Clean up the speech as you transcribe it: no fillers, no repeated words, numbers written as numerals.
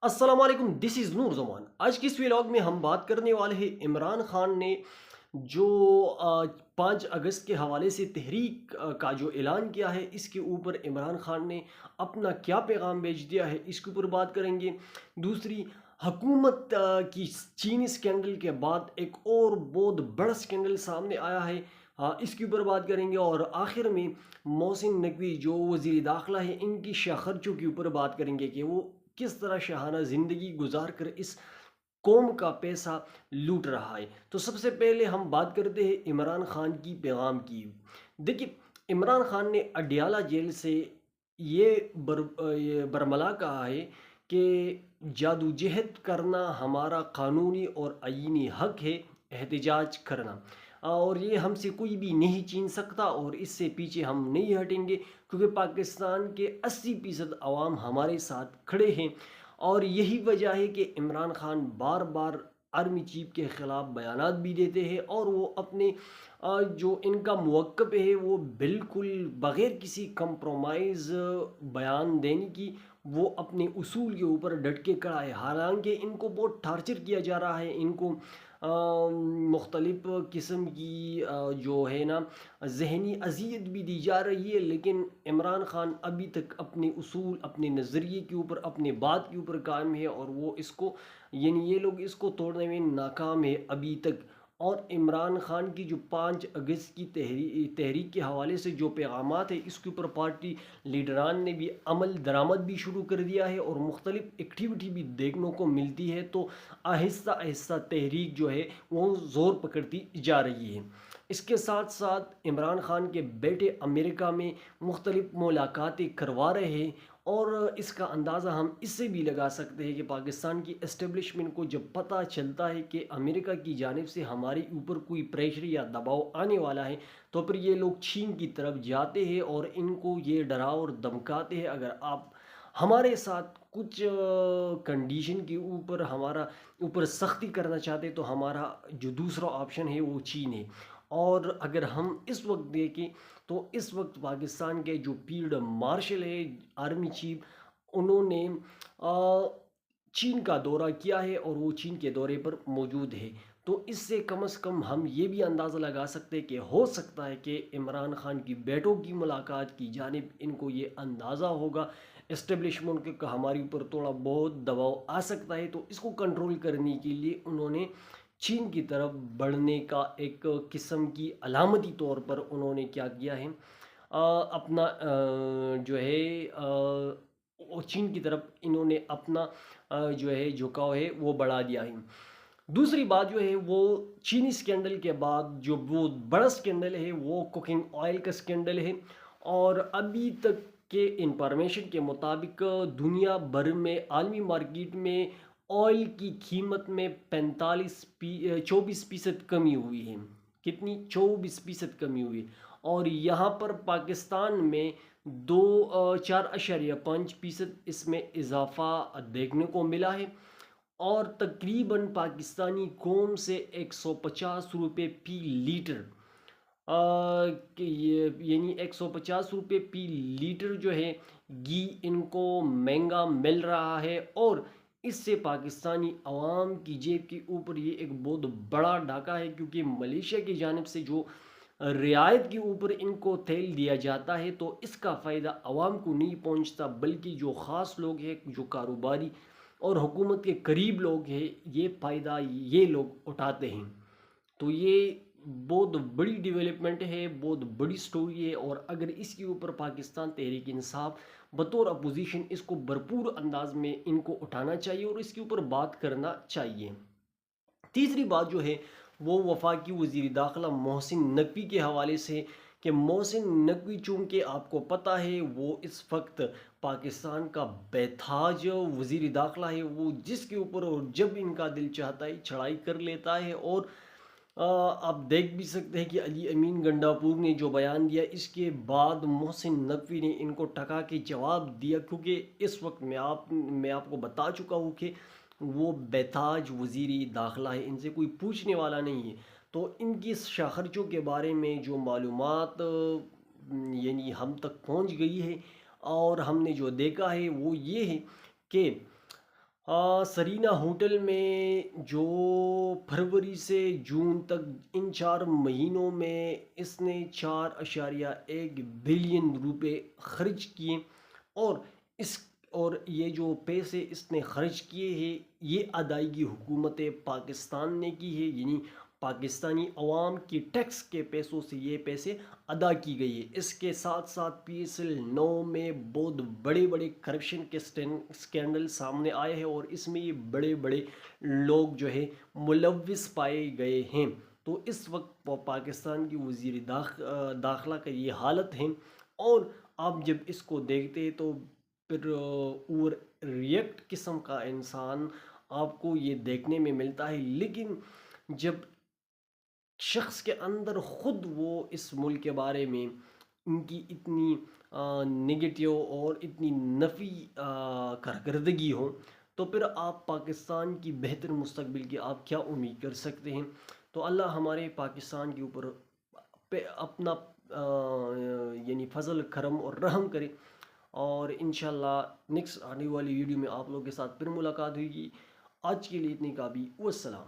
अस्सलाम वालेकुम, this is नूर ज़मान। आज की इस व्लॉग में हम बात करने वाले हैं इमरान खान ने जो 5 अगस्त के हवाले से तहरीक का जो ऐलान किया है, इसके ऊपर इमरान खान ने अपना क्या पैगाम भेज दिया है, इसके ऊपर बात करेंगे। दूसरी, हुकूमत की चीनी स्कैंडल के बाद एक और बहुत बड़ा स्कैंडल सामने आया है, इसके ऊपर बात करेंगे। और आखिर में मोहसिन नकवी जो वज़ीर दाखिला है, इनकी खर्चों के ऊपर बात करेंगे कि वो किस तरह शाहाना ज़िंदगी गुजार कर इस कौम का पैसा लूट रहा है। तो सबसे पहले हम बात करते हैं इमरान खान की पैगाम की। देखिए, इमरान खान ने अडियाला जेल से ये बरमला कहा है कि जादूजहद करना हमारा कानूनी और आईनी हक है, एहतजाज करना, और ये हमसे कोई भी नहीं छीन सकता और इससे पीछे हम नहीं हटेंगे, क्योंकि पाकिस्तान के 80% अवाम हमारे साथ खड़े हैं। और यही वजह है कि इमरान खान बार बार आर्मी चीफ के ख़िलाफ़ बयानात भी देते हैं और वो अपने जो इनका मौक़िफ़ है वो बिल्कुल बग़ैर किसी कंप्रोमाइज़ बयान देने की, वो अपने उसूल के ऊपर डट के खड़ा है। हालांकि इनको बहुत टार्चर किया जा रहा है, इनको मुख्तलिफ़ किस्म की जो है ना ज़हनी अज़ियत भी दी जा रही है, लेकिन इमरान खान अभी तक अपने उसूल, अपने नज़रिए के ऊपर, अपने बात के ऊपर कायम है और वो इसको, यानी ये लोग इसको तोड़ने में नाकाम है अभी तक। और इमरान खान की जो 5 अगस्त की तहरीक के हवाले से जो पैगामात है, इसके ऊपर पार्टी लीडरान ने भी अमल दरामद भी शुरू कर दिया है और मुख्तलिफ एक्टिविटी भी देखने को मिलती है। तो आहिस्ता आहिस्ता तहरीक जो है वो ज़ोर पकड़ती जा रही है। इसके साथ साथ इमरान खान के बेटे अमेरिका में मुख्तलिफ मुलाकातें करवा रहे हैं, और इसका अंदाज़ा हम इससे भी लगा सकते हैं कि पाकिस्तान की एस्टेब्लिशमेंट को जब पता चलता है कि अमेरिका की जानिब से हमारे ऊपर कोई प्रेशर या दबाव आने वाला है, तो फिर ये लोग चीन की तरफ जाते हैं और इनको ये डरा और धमकाते हैं, अगर आप हमारे साथ कुछ कंडीशन के ऊपर हमारा ऊपर सख्ती करना चाहते, तो हमारा जो दूसरा ऑप्शन है वो चीन है। और अगर हम इस वक्त देखें, तो इस वक्त पाकिस्तान के जो फील्ड मार्शल है, आर्मी चीफ, उन्होंने चीन का दौरा किया है और वो चीन के दौरे पर मौजूद है। तो इससे कम से कम हम ये भी अंदाज़ा लगा सकते हैं कि हो सकता है कि इमरान खान की बेटों की मुलाकात की जानिब इनको ये अंदाज़ा होगा इस्टेब्लिशमेंट के हमारे ऊपर थोड़ा बहुत दबाव आ सकता है, तो इसको कंट्रोल करने के लिए उन्होंने चीन की तरफ बढ़ने का एक किस्म की अलामती तौर पर उन्होंने क्या किया है, अपना जो है वो चीन की तरफ इन्होंने अपना जो है झुकाव है वो बढ़ा दिया है। दूसरी बात जो है वो चीनी स्कैंडल के बाद जो बहुत बड़ा स्कैंडल है वो कुकिंग ऑयल का स्कैंडल है। और अभी तक के इंफॉर्मेशन के मुताबिक दुनिया भर में आलमी मार्केट में ऑयल की कीमत में 24% कमी हुई है। कितनी? 24% कमी हुई। और यहाँ पर पाकिस्तान में 4.5% इसमें इजाफा देखने को मिला है। और तकरीबन पाकिस्तानी कौम से 150 रुपये फी लीटर, कि ये यानी 150 रुपये फी लीटर जो है घी इनको महंगा मिल रहा है। और इससे पाकिस्तानी अवाम की जेब के ऊपर ये एक बहुत बड़ा डाका है, क्योंकि मलेशिया की जानिब से जो रियायत के ऊपर इनको तेल दिया जाता है, तो इसका फ़ायदा अवाम को नहीं पहुंचता, बल्कि जो ख़ास लोग हैं, जो कारोबारी और हुकूमत के करीब लोग हैं, ये फ़ायदा ये लोग उठाते हैं। तो ये बहुत बड़ी डेवलपमेंट है, बहुत बड़ी स्टोरी है, और अगर इसके ऊपर पाकिस्तान तहरीक इंसाफ बतौर अपोजिशन इसको भरपूर अंदाज में इनको उठाना चाहिए और इसके ऊपर बात करना चाहिए। तीसरी बात जो है वो वफाकी वज़ीर दाखिला मोहसिन नकवी के हवाले से, कि मोहसिन नकवी चूँकि आपको पता है वो इस वक्त पाकिस्तान का बेताज वज़ीर दाखिला है, वो जिसके ऊपर और जब इनका दिल चाहता है चढ़ाई कर लेता है। और आप देख भी सकते हैं कि अली अमीन गंडापुर ने जो बयान दिया, इसके बाद मोहसिन नकवी ने इनको टका के जवाब दिया, क्योंकि इस वक्त मैं आपको बता चुका हूँ कि वो बेताज वज़ीर दाखिला है, इनसे कोई पूछने वाला नहीं है। तो इनकी खर्चों के बारे में जो मालूमात यानी हम तक पहुंच गई है, और हमने जो देखा है वो ये है कि سرینا ہوٹل میں جو فروری سے جون تک ان 4 مہینوں میں اس نے 4.1 بلین روپے خرچ کیے، اور اس اور یہ جو پیسے اس نے خرچ کیے ہیں یہ ادائیگی حکومت پاکستان نے کی ہے، یعنی پاکستانی عوام کی ٹیکس کے پیسوں سے یہ پیسے ادا کی گئی ہے۔ اس کے ساتھ ساتھ PSL 9 میں بہت بڑے بڑے کرپشن کے سکینڈل سامنے آئے ہیں، اور اس میں یہ بڑے بڑے لوگ جو ہے ملوث پائے گئے ہیں۔ تو اس وقت پاکستان کی وزیر داخلہ کا یہ حالت ہے، اور آپ جب اس کو دیکھتے ہیں تو پھر اور ریئیکٹ قسم کا انسان آپ کو یہ دیکھنے میں ملتا ہے۔ لیکن جب شخص کے اندر خود وہ اس ملک کے بارے میں ان کی اتنی نگیٹیو اور اتنی نفی کارکردگی ہو، تو پھر آپ پاکستان کی بہتر مستقبل کی آپ کیا امید کر سکتے ہیں؟ تو اللہ ہمارے پاکستان کے اوپر پہ اپنا یعنی فضل کرم اور رحم کرے، اور انشاءاللہ نیکسٹ آنے والی ویڈیو میں آپ لوگوں کے ساتھ پھر ملاقات ہوگی۔ آج کے لیے اتنی کافی، والسلام۔